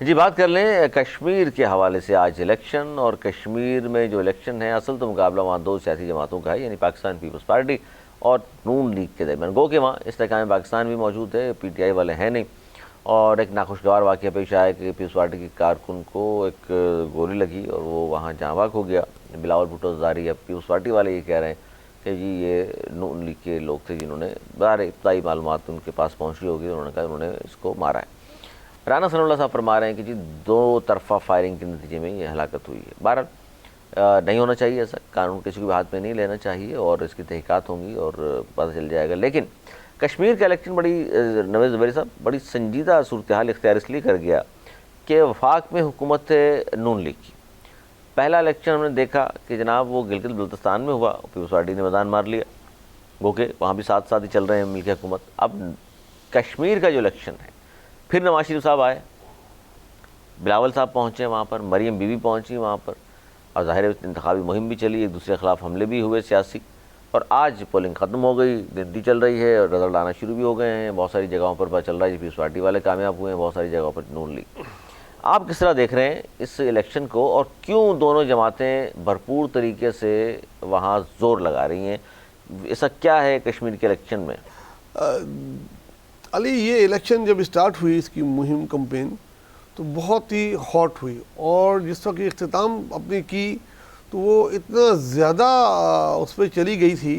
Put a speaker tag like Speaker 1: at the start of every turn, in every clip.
Speaker 1: जी, बात कर लें कश्मीर के हवाले से। आज इलेक्शन, और कश्मीर में जो इलेक्शन है असल तो मुकाबला वहाँ दो सियासी जमातों का है, यानी पाकिस्तान पीपल्स पार्टी और नून लीग के दरमियान। गो के वहाँ इस्तेकाम पाकिस्तान भी मौजूद है, PTI वाले हैं नहीं। और एक नाखुशगवार वाक़या पेश आया कि पीपल्स पार्टी की कारकुन को एक गोली लगी और वो वहाँ जाँ बाक हो गया। बिलावल भुट्टो ज़रदारी। अब पीपल्स पार्टी वाले ये कह रहे हैं कि जी ये नून लीग के लोग थे जिन्होंने बाहर इब्तदाई मालूमात उनके पास पहुँची होगी, उन्होंने कहा उन्होंने इसको मारा है। राना सनाउल्लाह साहब फरमा रहे हैं कि जी दो तरफा फायरिंग के नतीजे में ये हलाकत हुई है। बहरहाल नहीं होना चाहिए ऐसा, कानून किसी के हाथ में नहीं लेना चाहिए और इसकी तहकीकात होंगी और पता चल जाएगा। लेकिन कश्मीर का इलेक्शन बड़ी नवेज़ ज़ुबैरी साहब बड़ी संजीदा सूरत हाल इख्तियार इसलिए कर गया कि वफाक में हुकूमत नून लीग की। पहला इलेक्शन हमने देखा कि जनाब वो गिलगित बल्तिस्तान में हुआ, पीपल्स पार्टी ने मैदान मार लिया, वो के वहाँ भी साथ साथ ही चल रहे हैं मिल के हुकूमत। अब कश्मीर का जो इलेक्शन है, फिर नवाज शरीफ साहब आए, बिलावल साहब पहुँचे वहाँ पर, मरीम बीवी पहुँची वहाँ पर, और ज़ाहिर इंतखाबी मुहिम भी चली, एक दूसरे के ख़िलाफ़ हमले भी हुए सियासी। और आज पोलिंग ख़त्म हो गई, गिनती चल रही है और रिजल्ट आना शुरू भी हो गए हैं। बहुत सारी जगहों पर पता चल रहा है पीपल्स पार्टी वाले कामयाब हुए हैं, बहुत सारी जगहों पर नून लीग। आप किस तरह देख रहे हैं इस इलेक्शन को, और क्यों दोनों जमातें भरपूर तरीके से वहाँ ज़ोर लगा रही हैं? ऐसा क्या है कश्मीर के इलेक्शन में?
Speaker 2: अली, ये इलेक्शन जब स्टार्ट हुई, इसकी मुहिम कैंपेन तो बहुत ही हॉट हुई, और जिस वक्त इख्तिताम अपनी की तो वो इतना ज़्यादा उस पर चली गई थी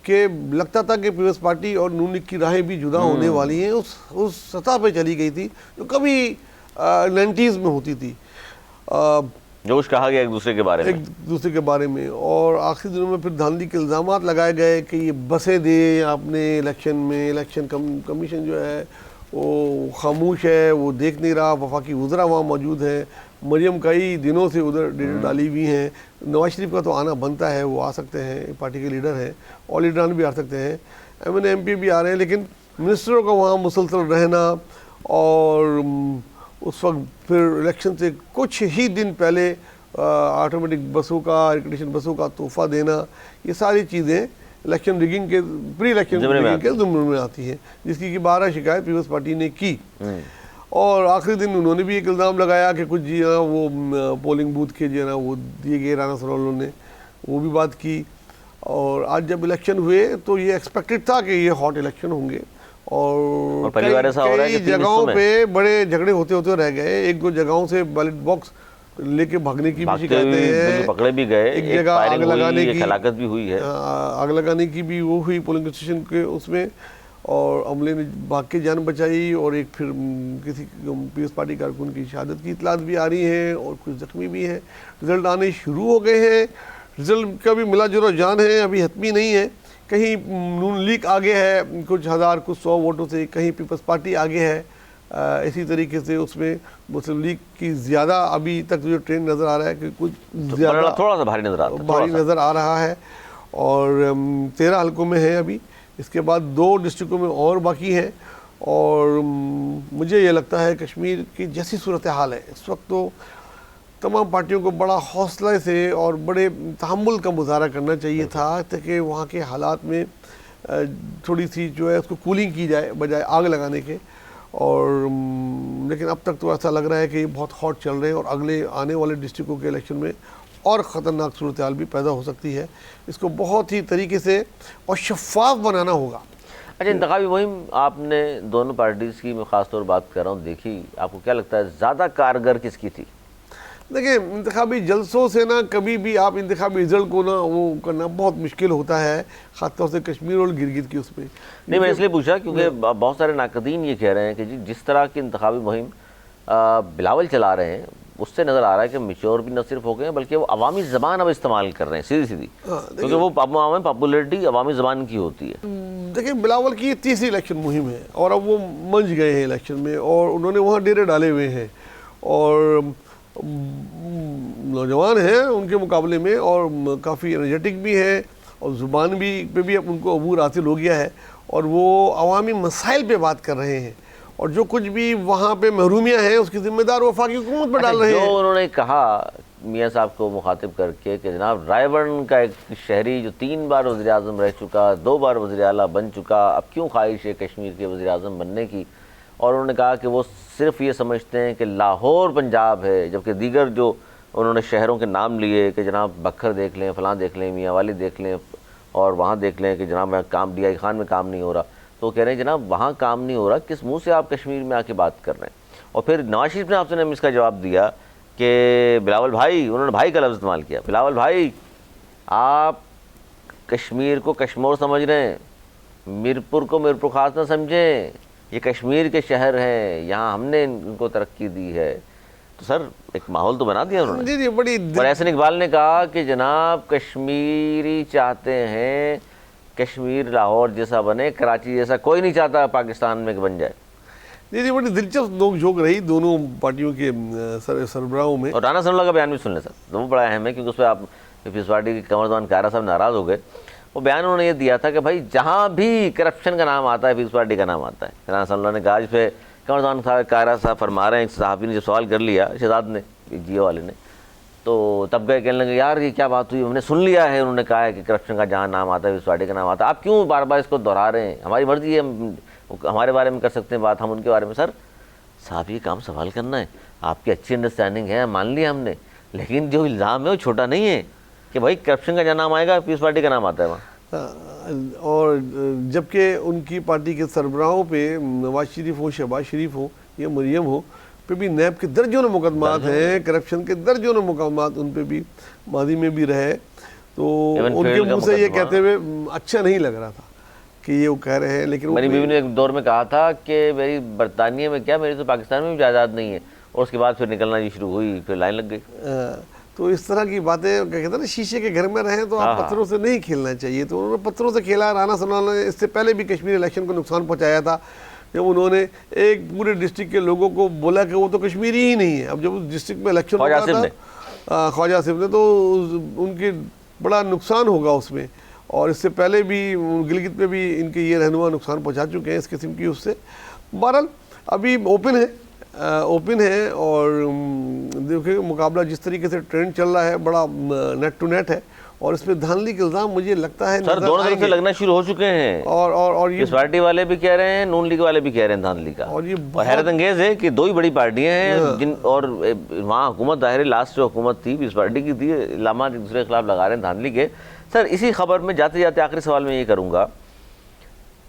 Speaker 2: कि लगता था कि पीपल्स पार्टी और नून लीग की राहें भी जुदा होने वाली हैं। उस सतह पे चली गई थी जो कभी 90s में होती थी,
Speaker 1: जो कुछ कहा गया एक दूसरे के बारे में। और आखिरी दिनों में फिर धांधली के इल्ज़ामात लगाए गए कि ये बसें दे आपने इलेक्शन में, इलेक्शन कमीशन जो है वो खामोश है, वो देख नहीं रहा, वफाकी वज़रा वहाँ मौजूद है, मरियम कई दिनों से उधर डेट डाली हुई हैं। नवाज शरीफ का तो आना बनता है, वो आ सकते हैं, पार्टी के लीडर हैं, और लीडरान भी आ सकते हैं, MNA MP भी आ रहे हैं, लेकिन मिनिस्टरों का वहाँ मुसलसल रहना, और उस वक्त फिर इलेक्शन से कुछ ही दिन पहले ऑटोमेटिक बसों का, एयर कंडीशन बसों का तोहफा देना, ये सारी चीज़ें इलेक्शन रिगिंग के, प्री इलेक्शन रिगिंग के ज़ुम्रे में आती है, जिसकी कि 12 शिकायत पीपल्स पार्टी ने की। और आखिरी दिन उन्होंने भी एक इल्ज़ाम लगाया कि कुछ जी हाँ वो पोलिंग बूथ के जो ना वो दिए गए, राना सनाउल्लाह ने वो भी बात की। और आज जब इलेक्शन हुए तो ये एक्सपेक्टेड था कि ये हॉट इलेक्शन होंगे, और कई जगहों पे बड़े झगड़े होते होते रह गए। एक दो जगहों से बैलेट बॉक्स लेके भागने की भी शिकायतें हैं, पकड़े भी गए,
Speaker 2: एक जगह आग लगाने की,
Speaker 1: हलाकत भी हुई है,
Speaker 2: आग लगाने की भी वो हुई पोलिंग स्टेशन के उसमें, और अमले ने भाग के जान बचाई, और एक फिर किसी पीपल्स पार्टी कारकुन की शहादत की इतलात भी आ रही हैं, और कुछ जख्मी भी हैं। रिजल्ट आने शुरू हो गए हैं, रिजल्ट का भी मिला जुला जान है, अभी हतमी नहीं है। कहीं नून लीग आगे है कुछ हज़ार कुछ 100 वोटों से, कहीं पीपल्स पार्टी आगे है। इसी तरीके से उसमें मुस्लिम लीग की ज़्यादा अभी तक जो ट्रेंड नज़र आ रहा है कि कुछ ज़्यादा
Speaker 1: थोड़ा सा भारी नज़र आ
Speaker 2: रहा है, और 13 हलकों में है अभी। इसके बाद 2 डिस्ट्रिक्टों में और बाकी है, और मुझे ये लगता है कश्मीर की जैसी सूरत हाल है इस वक्त, तो तमाम पार्टियों को बड़ा हौसले से और बड़े तहम्मुल का मुजाहरा करना चाहिए था, ताकि वहाँ के हालात में थोड़ी सी जो है उसको कूलिंग की जाए बजाय आग लगाने के। और लेकिन अब तक तो ऐसा लग रहा है कि ये बहुत हॉट चल रहे हैं, और अगले आने वाले डिस्ट्रिक्टों के इलेक्शन में और ख़तरनाक सूरत हाल भी पैदा हो सकती है। इसको बहुत ही तरीके से और शफाफ बनाना होगा।
Speaker 1: अच्छा, इंतखाबी मुहिम आपने दोनों पार्टीज़ की, मैं ख़ास तौर बात कर रहा हूँ, देखी, आपको क्या लगता है ज़्यादा कारगर किसकी थी?
Speaker 2: देखिए, इंतखाबी जलसों से ना कभी भी आप इंतखाबी रिजल्ट को ना वो करना बहुत मुश्किल होता है, ख़ासतौर से कश्मीर और गिलगित की उसमें।
Speaker 1: नहीं, मैं इसलिए पूछा क्योंकि बहुत सारे नाकदीन ये कह रहे हैं कि जी जिस तरह की इंतखाबी मुहिम बिलावल चला रहे हैं, उससे नज़र आ रहा है कि मिच्योर भी न सिर्फ हो गए हैं बल्कि वो अवामी ज़बान अब इस्तेमाल कर रहे हैं सीधी, क्योंकि वो पॉपुलरिटी अवामी ज़बान की होती है।
Speaker 2: देखिए, बिलावल की 3री इलेक्शन मुहिम है, और अब वो मंच गए हैं इलेक्शन में, और उन्होंने वहाँ डेरे डाले हुए हैं, और नौजवान हैं उनके मुकाबले में, और काफ़ी एनर्जेटिक भी हैं, और ज़ुबान भी पे भी अब उनको अबूर हासिल हो गया है, और वो अवामी मसाइल पे बात कर रहे हैं, और जो कुछ भी वहाँ पे महरूमियाँ हैं उसकी जिम्मेदार वफाकी हुकूमत पर डाल रहे हैं।
Speaker 1: जो उन्होंने कहा मियाँ साहब को मुखातिब करके कि जनाब रायबन का एक शहरी जो 3 बार वज़ीर आज़म रह चुका, 2 बार वज़ीर आला बन चुका, अब क्यों ख्वाहिश है कश्मीर के वज़ीर आज़म बनने की, और उन्होंने कहा कि वो सिर्फ ये समझते हैं कि लाहौर पंजाब है, जबकि दीगर जो उन्होंने शहरों के नाम लिए कि जनाब बखर देख लें, फ़लाँ देख लें, मियाँ वाली देख लें, और वहाँ देख लें कि जनाब काम DI खान में काम नहीं हो रहा, तो कह रहे हैं जनाब वहाँ काम नहीं हो रहा, किस मुंह से आप कश्मीर में आके बात कर रहे हैं। और फिर नवाज शरीफ ने आपसे इसका जवाब दिया कि बिलावल भाई, उन्होंने भाई का लफ्ज़ इस्तेमाल किया, बिलावल भाई आप कश्मीर को कश्मीर समझ रहे हैं, मीरपुर को मीरपुर ख़ास ना समझें, ये कश्मीर के शहर हैं, यहाँ हमने इनको तरक्की दी है। तो सर एक माहौल तो बना दिया उन्होंने।
Speaker 2: जी जी, बड़ी
Speaker 1: और एहसन इकबाल ने कहा कि जनाब कश्मीरी चाहते हैं कश्मीर लाहौर जैसा बने, कराची जैसा कोई नहीं चाहता पाकिस्तान में बन जाए।
Speaker 2: जी जी, बड़ी दिलचस्प नोक-झोंक रही दोनों पार्टियों के सरबराहों में।
Speaker 1: और राना सनाउल्लाह का बयान भी सुन लें सर, तो वो बड़ा अहम है, क्योंकि उस पर आप पीपल्स पार्टी के कमरजान कायरा साहब नाराज़ हो गए। वो बयान उन्होंने ये दिया था कि भाई जहाँ भी करप्शन का नाम आता है पीपल्स पार्टी का नाम आता है। राना सनाउल्लाह ने कहा, इस पर कमरजान कायरा साहब फरमा रहे हैं, एक सहाफ़ी ने जब सवाल कर लिया शहजाद ने, जियो वाले ने, तो तब गए कहने लगे यार ये क्या बात हुई, हमने सुन लिया है, उन्होंने कहा है कि करप्शन का जहाँ नाम आता है पीपल्स पार्टी का नाम आता है, आप क्यों बार बार इसको दोहरा रहे हैं, हमारी मर्जी है, हम हमारे बारे में कर सकते हैं बात, हम उनके बारे में। सर साहब ये काम सवाल करना है, आपकी अच्छी अंडरस्टैंडिंग है, मान लिया हमने, लेकिन जो इल्ज़ाम है वो छोटा नहीं है कि भाई करप्शन का जहाँ नाम आएगा पीपल्स पार्टी का नाम आता है वहाँ।
Speaker 2: और जबकि उनकी पार्टी के सरबराहों पे नवाज शरीफ हो, शहबाज शरीफ हो या मरियम हो पे भी नैब के दर्जनों मुकदमात हैं, करप्शन के दर्जनों मुकदमात उन पे भी मादी में भी रहे, तो उनके मुंह से ये कहते हुए अच्छा नहीं लग रहा था कि ये वो कह रहे हैं। लेकिन
Speaker 1: मेरी बीवी ने एक दौर में कहा था कि मेरी बरतानिया में क्या, मेरी तो पाकिस्तान में भी जायदाद नहीं है, और उसके बाद फिर निकलना जी शुरू हुई, फिर लाइन लग गई।
Speaker 2: तो इस तरह की बातें कहते हैं ना, शीशे के घर में रहें तो आप पत्थरों से नहीं खेलना चाहिए, तो उन्होंने पत्थरों से खेला। राना सनाउल्लाह ने इससे पहले भी कश्मीर इलेक्शन को नुकसान पहुंचाया था, जब उन्होंने एक पूरे डिस्ट्रिक्ट के लोगों को बोला कि वो तो कश्मीरी ही नहीं है। अब जब उस डिस्ट्रिक्ट में इलेक्शन होता था ख्वाजा आसिफ ने, तो उनके बड़ा नुकसान होगा उसमें। और इससे पहले भी गिलगित पे भी इनके ये रहनुमा नुकसान पहुंचा चुके हैं इस किस्म की उससे। बहरहाल अभी ओपन है और देखिए मुकाबला जिस तरीके से ट्रेंड चल रहा है, बड़ा नेट टू नेट है, और इसमें धांधली के इल्ज़ाम मुझे लगता है
Speaker 1: सर दोनों तरफ से लगना शुरू हो चुके हैं।
Speaker 2: और ये
Speaker 1: पार्टी वाले भी कह रहे हैं, नून लीग वाले भी कह रहे हैं धांधली का। और ये हैरत अंगेज है कि दो ही बड़ी पार्टियां हैं जिन, और वहाँ हुकूमत दायरे लास्ट जो हुकूमत थी इस पार्टी की थी, इल्ज़ाम एक दूसरे के खिलाफ लगा रहे हैं धांधली के। सर इसी खबर में जाते जाते आखिरी सवाल में ये करूँगा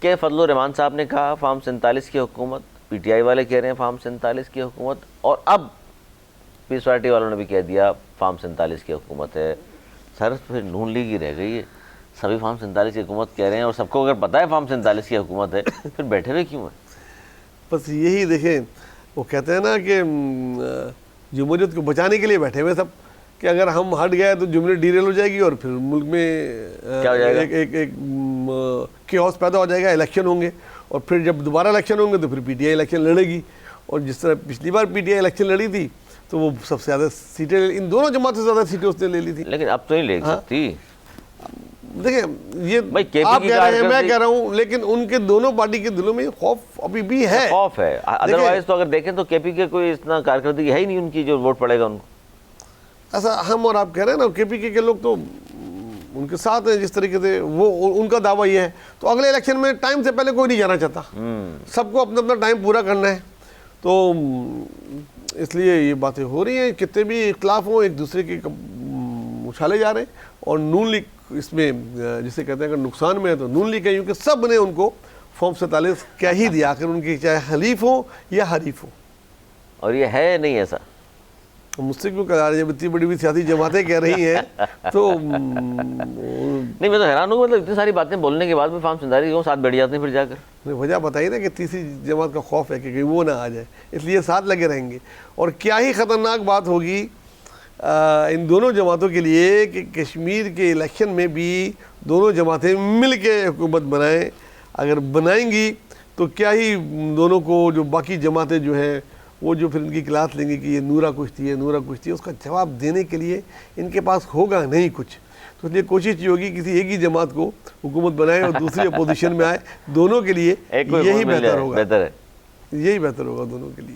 Speaker 1: कि फजलुर रहमान साहब ने कहा फार्म 47 की हुकूमत, PTI वाले कह रहे हैं फार्म 47 की हुकूमत, और अब पीस पार्टी वालों ने भी कह दिया फार्म 47 की हुकूमत है। सर फिर नून लीग ही रह गई है, सभी फार्म 47 की हुकूमत कह रहे हैं, और सबको अगर पता है फार्म 47 की हुकूमत है, फिर बैठे हुए क्यों है?
Speaker 2: बस यही देखें, वो कहते हैं ना कि जमहूरियत को बचाने के लिए बैठे हुए सब, कि अगर हम हट गए तो जमहूरियत डीरेल हो जाएगी और फिर मुल्क में
Speaker 1: क्या हो जाएगा?
Speaker 2: एक केओस पैदा हो जाएगा, इलेक्शन होंगे, और फिर जब दोबारा इलेक्शन होंगे तो फिर PTI इलेक्शन लड़ेगी। और जिस तरह पिछली बार PTI इलेक्शन लड़ी थी तो वो सबसे ज़्यादा सीटें, इन दोनों जमातों से ज़्यादा सीटें उसने ले ली थी।
Speaker 1: लेकिन अब तो नहीं ले सकती।
Speaker 2: देखिए ये
Speaker 1: भाई
Speaker 2: आप कह रहे हैं, मैं कह रहा हूँ, लेकिन उनके दोनों पार्टी के दिलों में खौफ अभी भी है।
Speaker 1: खौफ है, अदरवाइज तो अगर देखें तो KP के कोई इतना कारकर्दगी है ही नहीं उनकी जो वोट पड़ेगा उनको।
Speaker 2: ऐसा हम और आप कह रहे हैं ना, KPK के लोग तो उनके साथ हैं जिस तरीके से, वो उनका दावा ये है। तो अगले इलेक्शन में टाइम से पहले कोई नहीं जाना चाहता, सबको अपना अपना टाइम पूरा करना है, तो इसलिए ये बातें हो रही हैं। कितने भी इख्तलाफ हों एक दूसरे के उछाले जा रहे हैं। और नून लीग इसमें जिसे कहते हैं अगर नुकसान में है तो नून लीग है, क्योंकि सब ने उनको फॉर्म 47 क्या ही दिया, आखिर उनकी चाहे हलीफ हो या हरीफ हो।
Speaker 1: और ये है नहीं ऐसा,
Speaker 2: मुझसे क्यों कह रहे हैं, इतनी बड़ी बड़ी सियासी जमातें कह रही हैं तो
Speaker 1: नहीं, मैं तो हैरान हूँ, मतलब इतनी सारी बातें बोलने के बाद भी फार्म 47 क्यों साथ बैठ जाते हैं फिर जाकर।
Speaker 2: वजह बताइए ना कि तीसरी जमात का खौफ है कि कहीं वो ना आ जाए, इसलिए साथ लगे रहेंगे। और क्या ही ख़तरनाक बात होगी इन दोनों जमातों के लिए कि कश्मीर के इलेक्शन में भी दोनों जमातें मिल के हुकूमत बनाएँ। अगर बनाएंगी तो क्या ही दोनों को, जो बाकी जमातें जो हैं वो जो फिर इनकी क्लास लेंगे कि ये नूरा कुश्ती है, नूरा कुश्ती है, उसका जवाब देने के लिए इनके पास होगा नहीं कुछ। तो इसलिए कोशिश ये होगी किसी एक ही जमात को हुकूमत बनाए और दूसरी अपोजिशन में आए, दोनों के लिए यही बेहतर होगा,
Speaker 1: बेहतर है,
Speaker 2: यही बेहतर होगा दोनों के लिए।